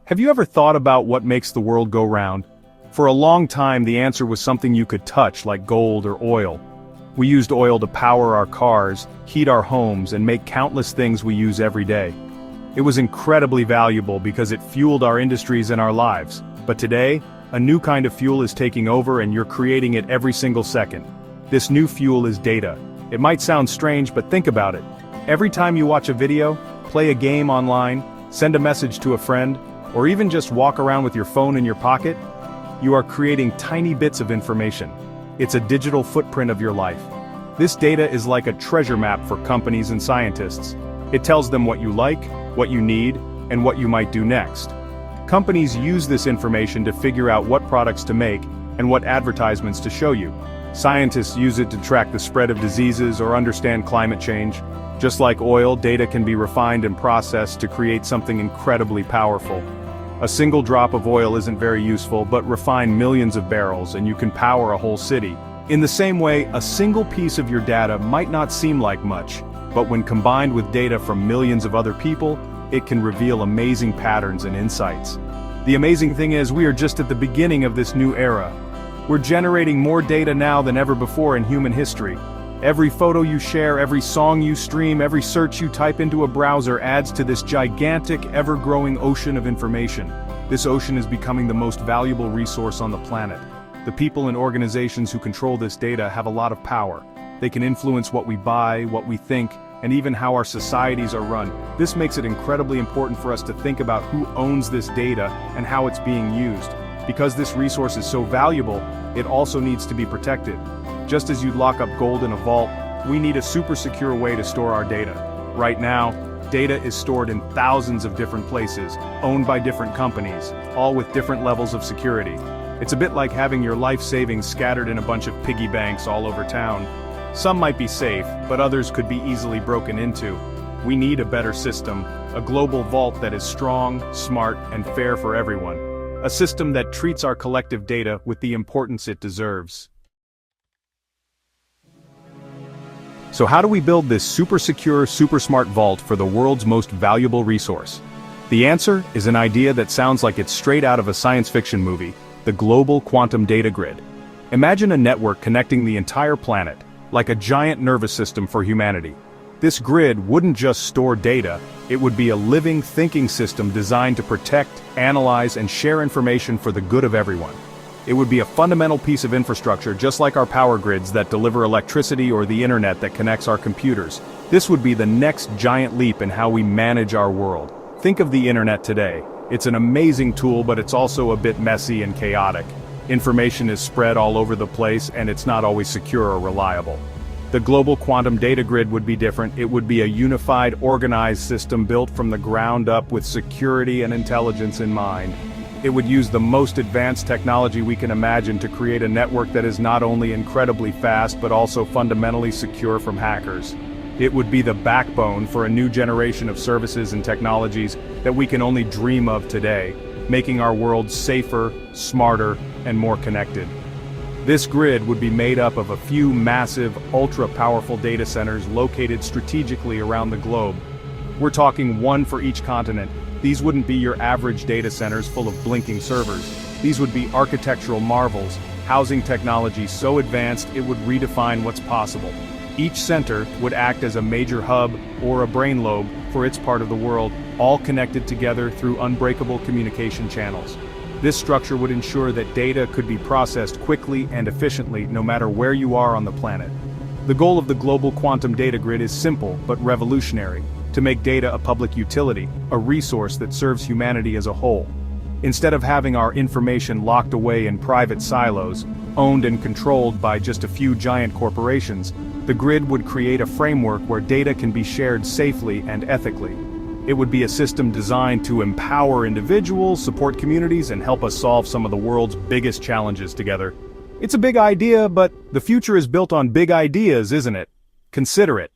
Have you ever thought about what makes the world go round? For a long time the answer was something you could touch, like gold or oil. We used oil to power our cars, heat our homes, and make countless things we use every day. It was incredibly valuable because it fueled our industries and our lives. But today, a new kind of fuel is taking over and you're creating it every single second. This new fuel is data. It might sound strange, but think about it. Every time you watch a video, play a game online, send a message to a friend, or even just walk around with your phone in your pocket, you are creating tiny bits of information. It's a digital footprint of your life. This data is like a treasure map for companies and scientists. It tells them what you like, what you need, and what you might do next. Companies use this information to figure out what products to make and what advertisements to show you. Scientists use it to track the spread of diseases or understand climate change. Just like oil, data can be refined and processed to create something incredibly powerful. A single drop of oil isn't very useful, but refine millions of barrels and you can power a whole city. In the same way, a single piece of your data might not seem like much, but when combined with data from millions of other people, it can reveal amazing patterns and insights. The amazing thing is, we are just at the beginning of this new era. We're generating more data now than ever before in human history. Every photo you share, every song you stream, every search you type into a browser adds to this gigantic, ever-growing ocean of information. This ocean is becoming the most valuable resource on the planet. The people and organizations who control this data have a lot of power. They can influence what we buy, what we think, and even how our societies are run. This makes it incredibly important for us to think about who owns this data and how it's being used. Because this resource is so valuable, it also needs to be protected. Just as you'd lock up gold in a vault, we need a super secure way to store our data. Right now, data is stored in thousands of different places, owned by different companies, all with different levels of security. It's a bit like having your life savings scattered in a bunch of piggy banks all over town. Some might be safe, but others could be easily broken into. We need a better system, a global vault that is strong, smart, and fair for everyone. A system that treats our collective data with the importance it deserves. So how do we build this super secure, super smart vault for the world's most valuable resource? The answer is an idea that sounds like it's straight out of a science fiction movie: the global quantum data grid. Imagine a network connecting the entire planet, like a giant nervous system for humanity. This grid wouldn't just store data, it would be a living, thinking system designed to protect, analyze, and share information for the good of everyone. It would be a fundamental piece of infrastructure, just like our power grids that deliver electricity or the internet that connects our computers. This would be the next giant leap in how we manage our world. Think of the internet today. It's an amazing tool, but it's also a bit messy and chaotic. Information is spread all over the place, and it's not always secure or reliable. The global quantum data grid would be different. It would be a unified, organized system built from the ground up with security and intelligence in mind. It would use the most advanced technology we can imagine to create a network that is not only incredibly fast but also fundamentally secure from hackers. It would be the backbone for a new generation of services and technologies that we can only dream of today, making our world safer, smarter, and more connected. This grid would be made up of a few massive, ultra-powerful data centers located strategically around the globe. We're talking one for each continent. These wouldn't be your average data centers full of blinking servers. These would be architectural marvels, housing technology so advanced it would redefine what's possible. Each center would act as a major hub or a brain lobe for its part of the world, all connected together through unbreakable communication channels. This structure would ensure that data could be processed quickly and efficiently no matter where you are on the planet. The goal of the global quantum data grid is simple but revolutionary: to make data a public utility, a resource that serves humanity as a whole. Instead of having our information locked away in private silos, owned and controlled by just a few giant corporations, the grid would create a framework where data can be shared safely and ethically. It would be a system designed to empower individuals, support communities, and help us solve some of the world's biggest challenges together. It's a big idea, but the future is built on big ideas, isn't it? Consider it.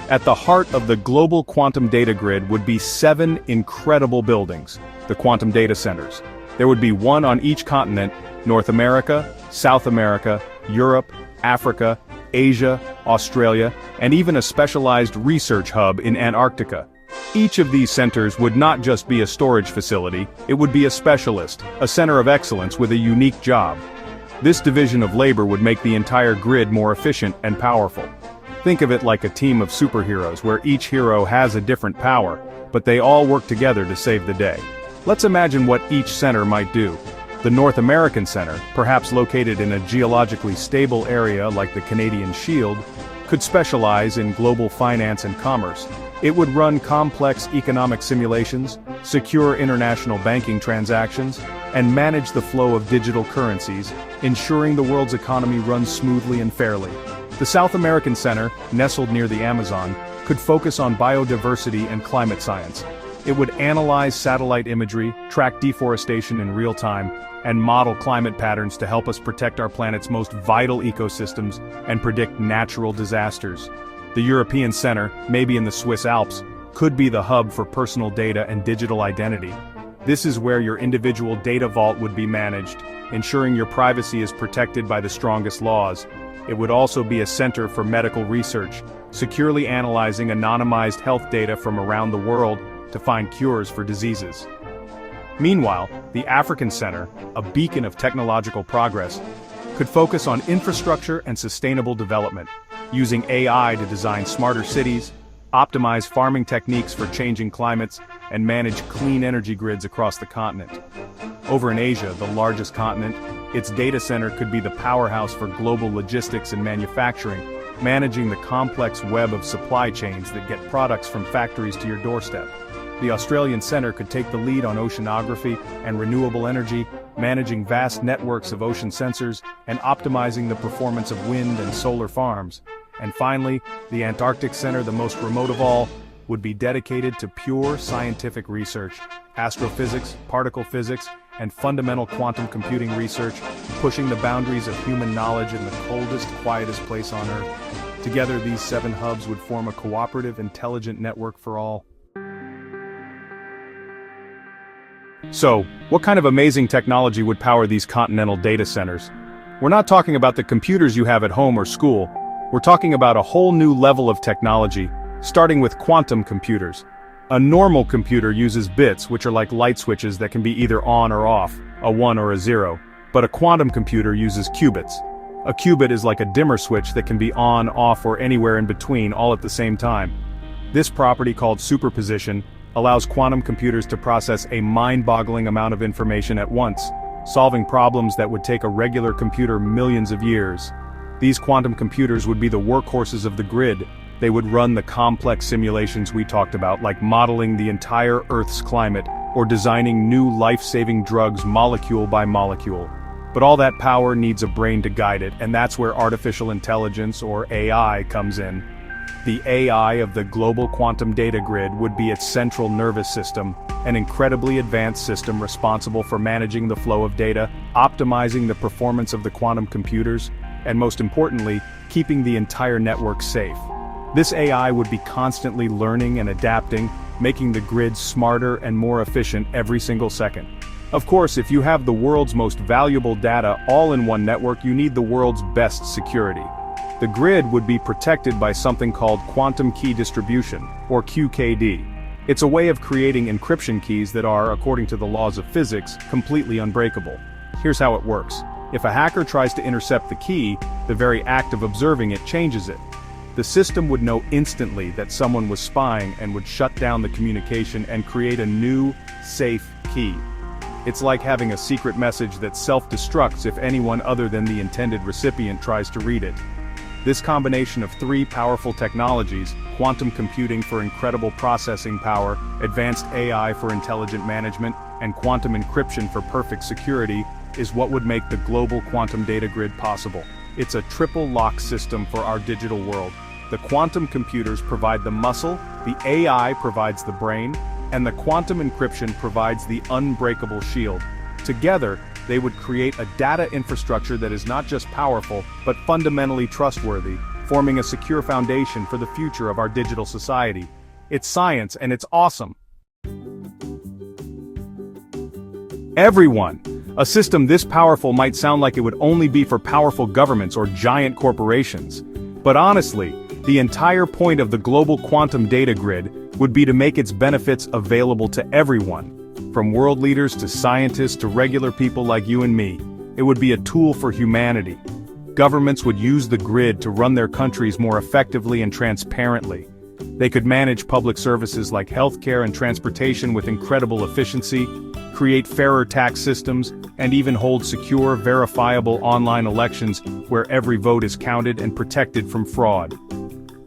At the heart of the global quantum data grid would be 7 incredible buildings, the quantum data centers. There would be one on each continent: North America, South America, Europe, Africa, Asia, Australia, and even a specialized research hub in Antarctica. Each of these centers would not just be a storage facility, it would be a specialist, a center of excellence with a unique job. This division of labor would make the entire grid more efficient and powerful. Think of it like a team of superheroes where each hero has a different power, but they all work together to save the day. Let's imagine what each center might do. The North American Center, perhaps located in a geologically stable area like the Canadian Shield, could specialize in global finance and commerce. It would run complex economic simulations, secure international banking transactions, and manage the flow of digital currencies, ensuring the world's economy runs smoothly and fairly. The South American Center, nestled near the Amazon, could focus on biodiversity and climate science. It would analyze satellite imagery, track deforestation in real time, and model climate patterns to help us protect our planet's most vital ecosystems and predict natural disasters. The European Center, maybe in the Swiss Alps, could be the hub for personal data and digital identity. This is where your individual data vault would be managed, ensuring your privacy is protected by the strongest laws. It would also be a center for medical research, securely analyzing anonymized health data from around the world to find cures for diseases. Meanwhile, the African Center, a beacon of technological progress, could focus on infrastructure and sustainable development, using AI to design smarter cities, optimize farming techniques for changing climates, and manage clean energy grids across the continent. Over in Asia, the largest continent, its data center could be the powerhouse for global logistics and manufacturing, managing the complex web of supply chains that get products from factories to your doorstep. The Australian Center could take the lead on oceanography and renewable energy, managing vast networks of ocean sensors and optimizing the performance of wind and solar farms. And finally, the Antarctic Center, the most remote of all, would be dedicated to pure scientific research, astrophysics, particle physics, and fundamental quantum computing research, pushing the boundaries of human knowledge in the coldest, quietest place on Earth. Together, these 7 hubs would form a cooperative, intelligent network for all. So, what kind of amazing technology would power these continental data centers? We're not talking about the computers you have at home or school. We're talking about a whole new level of technology, starting with quantum computers. A normal computer uses bits, which are like light switches that can be either on or off, a 1 or a 0. But a quantum computer uses qubits. A qubit is like a dimmer switch that can be on, off, or anywhere in between, all at the same time. This property, called superposition, allows quantum computers to process a mind-boggling amount of information at once, solving problems that would take a regular computer millions of years. These quantum computers would be the workhorses of the grid. They would run the complex simulations we talked about, like modeling the entire Earth's climate, or designing new life-saving drugs molecule by molecule. But all that power needs a brain to guide it, and that's where artificial intelligence, or AI, comes in. The AI of the global quantum data grid would be its central nervous system, an incredibly advanced system responsible for managing the flow of data, optimizing the performance of the quantum computers, and most importantly, keeping the entire network safe. This AI would be constantly learning and adapting, making the grid smarter and more efficient every single second. Of course, if you have the world's most valuable data all in one network, you need the world's best security. The grid would be protected by something called quantum key distribution, or QKD. It's a way of creating encryption keys that are, according to the laws of physics, completely unbreakable. Here's how it works. If a hacker tries to intercept the key, the very act of observing it changes it. The system would know instantly that someone was spying and would shut down the communication and create a new, safe key. It's like having a secret message that self-destructs if anyone other than the intended recipient tries to read it. This combination of 3 powerful technologies, quantum computing for incredible processing power, advanced AI for intelligent management, and quantum encryption for perfect security, is what would make the global quantum data grid possible. It's a triple lock system for our digital world. The quantum computers provide the muscle, the AI provides the brain, and the quantum encryption provides the unbreakable shield. Together, they would create a data infrastructure that is not just powerful, but fundamentally trustworthy, forming a secure foundation for the future of our digital society. It's science and it's awesome. Everyone! A system this powerful might sound like it would only be for powerful governments or giant corporations. But honestly, the entire point of the global quantum data grid, would be to make its benefits available to everyone, from world leaders to scientists to regular people like you and me. It would be a tool for humanity. Governments would use the grid to run their countries more effectively and transparently. They could manage public services like healthcare and transportation with incredible efficiency, create fairer tax systems, and even hold secure, verifiable online elections where every vote is counted and protected from fraud.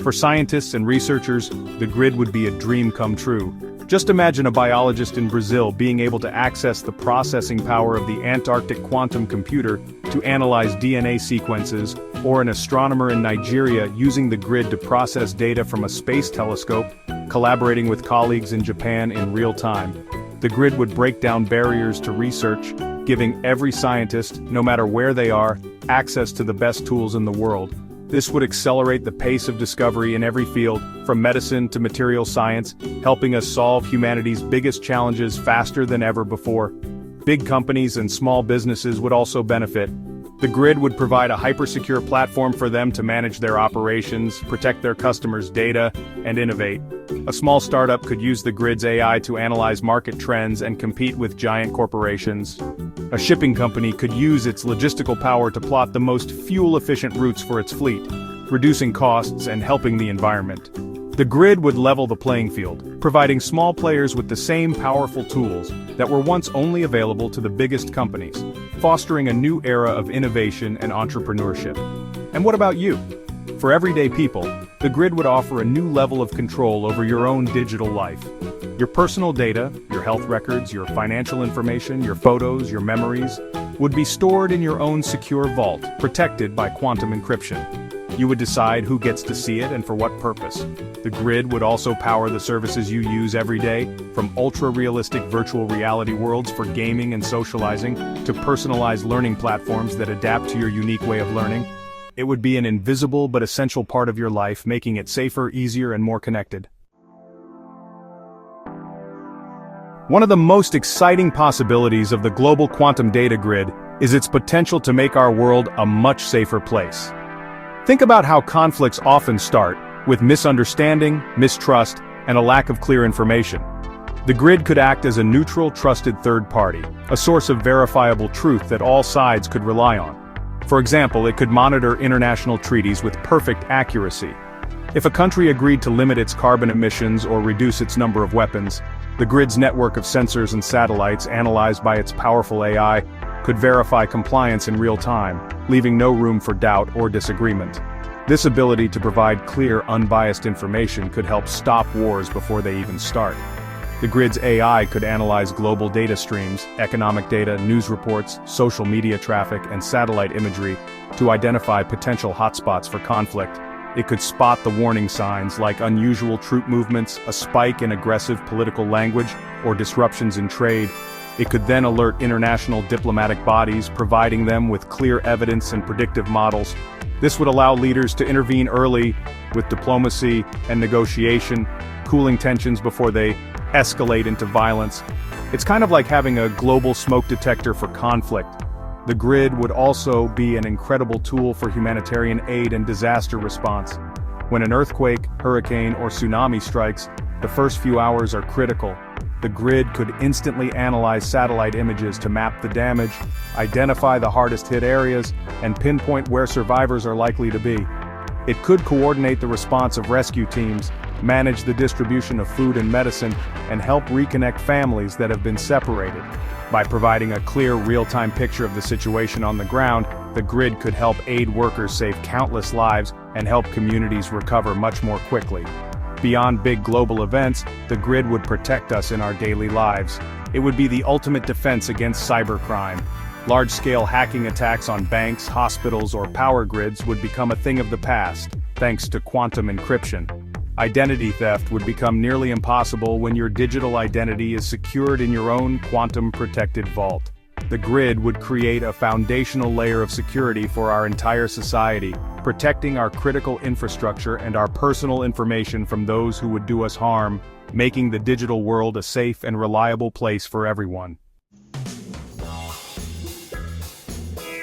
For scientists and researchers, the grid would be a dream come true. Just imagine a biologist in Brazil being able to access the processing power of the Antarctic quantum computer to analyze DNA sequences, or an astronomer in Nigeria using the grid to process data from a space telescope, collaborating with colleagues in Japan in real time. The grid would break down barriers to research, giving every scientist, no matter where they are, access to the best tools in the world. This would accelerate the pace of discovery in every field, from medicine to material science, helping us solve humanity's biggest challenges faster than ever before. Big companies and small businesses would also benefit. The grid would provide a hyper-secure platform for them to manage their operations, protect their customers' data, and innovate. A small startup could use the grid's AI to analyze market trends and compete with giant corporations. A shipping company could use its logistical power to plot the most fuel-efficient routes for its fleet, reducing costs and helping the environment. The grid would level the playing field, providing small players with the same powerful tools that were once only available to the biggest companies, fostering a new era of innovation and entrepreneurship. And what about you? For everyday people, the grid would offer a new level of control over your own digital life. Your personal data, your health records, your financial information, your photos, your memories, would be stored in your own secure vault, protected by quantum encryption. You would decide who gets to see it and for what purpose. The grid would also power the services you use every day, from ultra-realistic virtual reality worlds for gaming and socializing, to personalized learning platforms that adapt to your unique way of learning. It would be an invisible but essential part of your life, making it safer, easier, and more connected. One of the most exciting possibilities of the global quantum data grid is its potential to make our world a much safer place. Think about how conflicts often start with misunderstanding, mistrust, and a lack of clear information. The grid could act as a neutral, trusted third party, a source of verifiable truth that all sides could rely on. For example, it could monitor international treaties with perfect accuracy. If a country agreed to limit its carbon emissions or reduce its number of weapons, the grid's network of sensors and satellites, analyzed by its powerful AI, could verify compliance in real time, leaving no room for doubt or disagreement. This ability to provide clear, unbiased information could help stop wars before they even start. The grid's AI could analyze global data streams, economic data, news reports, social media traffic, and satellite imagery to identify potential hotspots for conflict. It could spot the warning signs like unusual troop movements, a spike in aggressive political language, or disruptions in trade. It could then alert international diplomatic bodies, providing them with clear evidence and predictive models. This would allow leaders to intervene early with diplomacy and negotiation, cooling tensions before they escalate into violence. It's kind of like having a global smoke detector for conflict. The grid would also be an incredible tool for humanitarian aid and disaster response. When an earthquake, hurricane, or tsunami strikes, the first few hours are critical. The grid could instantly analyze satellite images to map the damage, identify the hardest-hit areas, and pinpoint where survivors are likely to be. It could coordinate the response of rescue teams, manage the distribution of food and medicine, and help reconnect families that have been separated. By providing a clear, real-time picture of the situation on the ground, the grid could help aid workers save countless lives and help communities recover much more quickly. Beyond big global events, the grid would protect us in our daily lives. It would be the ultimate defense against cybercrime. Large-scale hacking attacks on banks, hospitals, or power grids would become a thing of the past, thanks to quantum encryption. Identity theft would become nearly impossible when your digital identity is secured in your own quantum-protected vault. The grid would create a foundational layer of security for our entire society, protecting our critical infrastructure and our personal information from those who would do us harm, making the digital world a safe and reliable place for everyone.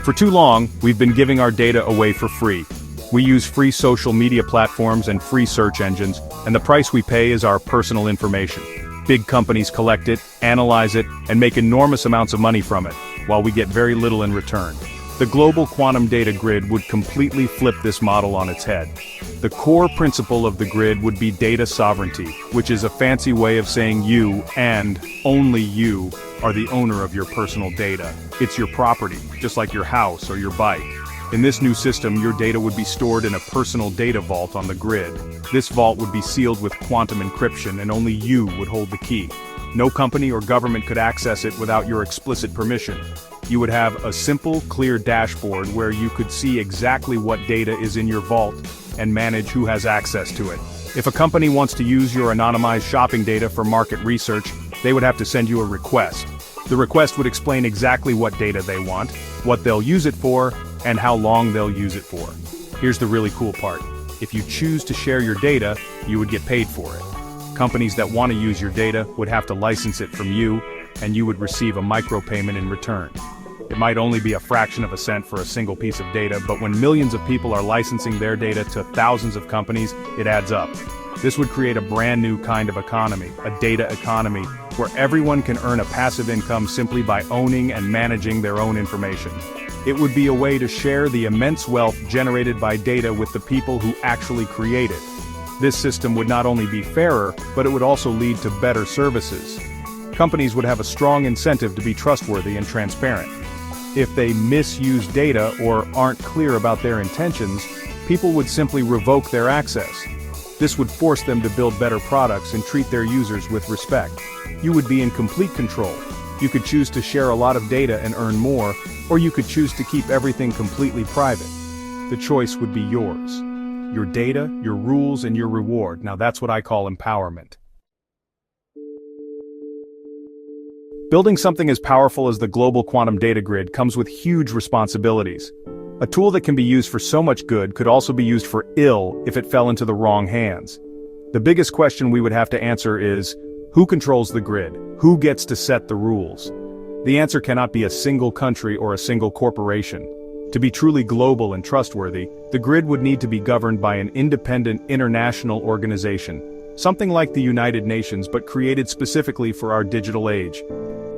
For too long, we've been giving our data away for free. We use free social media platforms and free search engines, and the price we pay is our personal information. Big companies collect it, analyze it, and make enormous amounts of money from it, while we get very little in return. The global quantum data grid would completely flip this model on its head. The core principle of the grid would be data sovereignty, which is a fancy way of saying you, and only you, are the owner of your personal data. It's your property, just like your house or your bike. In this new system, your data would be stored in a personal data vault on the grid. This vault would be sealed with quantum encryption, and only you would hold the key. No company or government could access it without your explicit permission. You would have a simple, clear dashboard where you could see exactly what data is in your vault and manage who has access to it. If a company wants to use your anonymized shopping data for market research, they would have to send you a request. The request would explain exactly what data they want, what they'll use it for, and how long they'll use it for. Here's the really cool part. If you choose to share your data, you would get paid for it. Companies that want to use your data would have to license it from you, and you would receive a micropayment in return. It might only be a fraction of a cent for a single piece of data, but when millions of people are licensing their data to thousands of companies, it adds up. This would create a brand new kind of economy, a data economy, where everyone can earn a passive income simply by owning and managing their own information. It would be a way to share the immense wealth generated by data with the people who actually create it. This system would not only be fairer, but it would also lead to better services. Companies would have a strong incentive to be trustworthy and transparent. If they misuse data or aren't clear about their intentions, people would simply revoke their access. This would force them to build better products and treat their users with respect. You would be in complete control. You could choose to share a lot of data and earn more, or you could choose to keep everything completely private. The choice would be yours. Your data, your rules, and your reward. Now that's what I call empowerment. Building something as powerful as the global quantum data grid comes with huge responsibilities. A tool that can be used for so much good could also be used for ill if it fell into the wrong hands. The biggest question we would have to answer is, who controls the grid? Who gets to set the rules? The answer cannot be a single country or a single corporation. To be truly global and trustworthy, the grid would need to be governed by an independent international organization, something like the United Nations but created specifically for our digital age.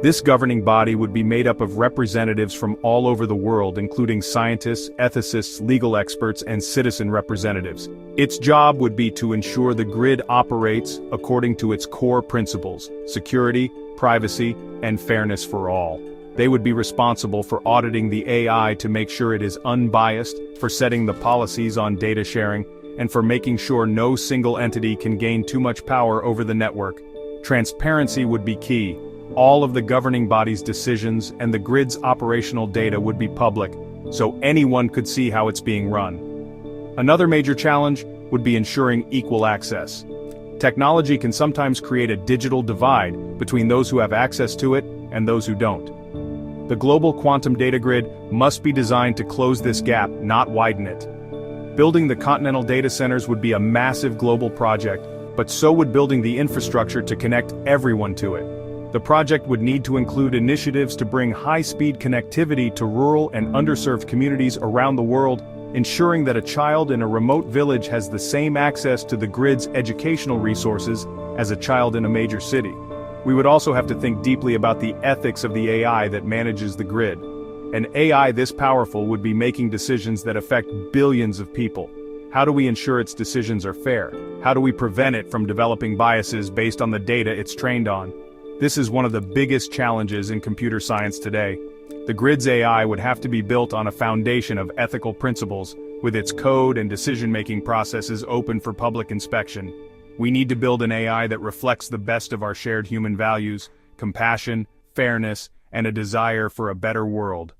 This governing body would be made up of representatives from all over the world, including scientists, ethicists, legal experts, and citizen representatives. Its job would be to ensure the grid operates according to its core principles: security, privacy, and fairness for all. They would be responsible for auditing the AI to make sure it is unbiased, for setting the policies on data sharing, and for making sure no single entity can gain too much power over the network. Transparency would be key. All of the governing body's decisions and the grid's operational data would be public, so anyone could see how it's being run. Another major challenge would be ensuring equal access. Technology can sometimes create a digital divide between those who have access to it and those who don't. The global quantum data grid must be designed to close this gap, not widen it. Building the continental data centers would be a massive global project, but so would building the infrastructure to connect everyone to it. The project would need to include initiatives to bring high-speed connectivity to rural and underserved communities around the world, ensuring that a child in a remote village has the same access to the grid's educational resources as a child in a major city. We would also have to think deeply about the ethics of the AI that manages the grid. An AI this powerful would be making decisions that affect billions of people. How do we ensure its decisions are fair? How do we prevent it from developing biases based on the data it's trained on? This is one of the biggest challenges in computer science today. The grid's AI would have to be built on a foundation of ethical principles, with its code and decision-making processes open for public inspection. We need to build an AI that reflects the best of our shared human values: compassion, fairness, and a desire for a better world.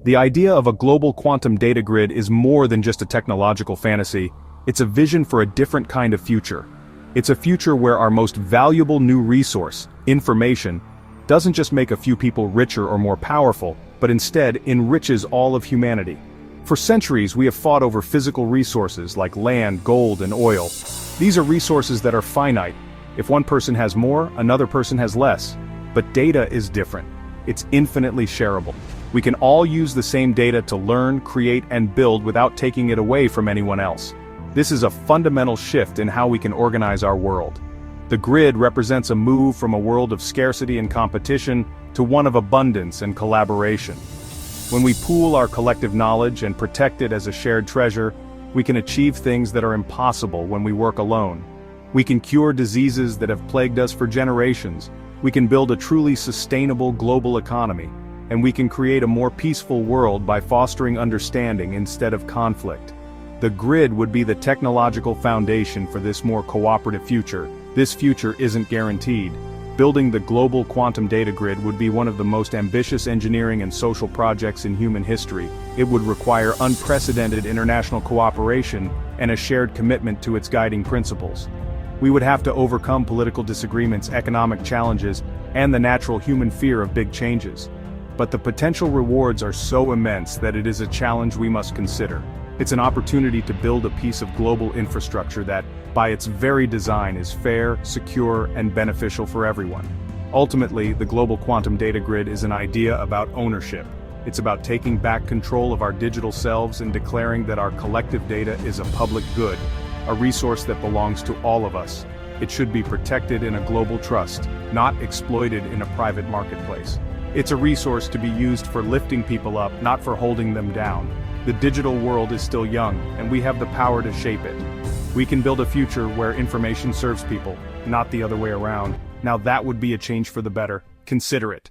The idea of a global quantum data grid is more than just a technological fantasy. It's a vision for a different kind of future. It's a future where our most valuable new resource, information, doesn't just make a few people richer or more powerful, but instead enriches all of humanity. For centuries, we have fought over physical resources like land, gold, and oil. These are resources that are finite. If one person has more, another person has less. But data is different. It's infinitely shareable. We can all use the same data to learn, create, and build without taking it away from anyone else. This is a fundamental shift in how we can organize our world. The grid represents a move from a world of scarcity and competition to one of abundance and collaboration. When we pool our collective knowledge and protect it as a shared treasure, we can achieve things that are impossible when we work alone. We can cure diseases that have plagued us for generations. We can build a truly sustainable global economy. And we can create a more peaceful world by fostering understanding instead of conflict. The grid would be the technological foundation for this more cooperative future. This future isn't guaranteed. Building the global quantum data grid would be one of the most ambitious engineering and social projects in human history. It would require unprecedented international cooperation and a shared commitment to its guiding principles. We would have to overcome political disagreements, economic challenges, and the natural human fear of big changes. But the potential rewards are so immense that it is a challenge we must consider. It's an opportunity to build a piece of global infrastructure that, by its very design, is fair, secure, and beneficial for everyone. Ultimately, the global quantum data grid is an idea about ownership. It's about taking back control of our digital selves and declaring that our collective data is a public good, a resource that belongs to all of us. It should be protected in a global trust, not exploited in a private marketplace. It's a resource to be used for lifting people up, not for holding them down. The digital world is still young, and we have the power to shape it. We can build a future where information serves people, not the other way around. Now that would be a change for the better. Consider it.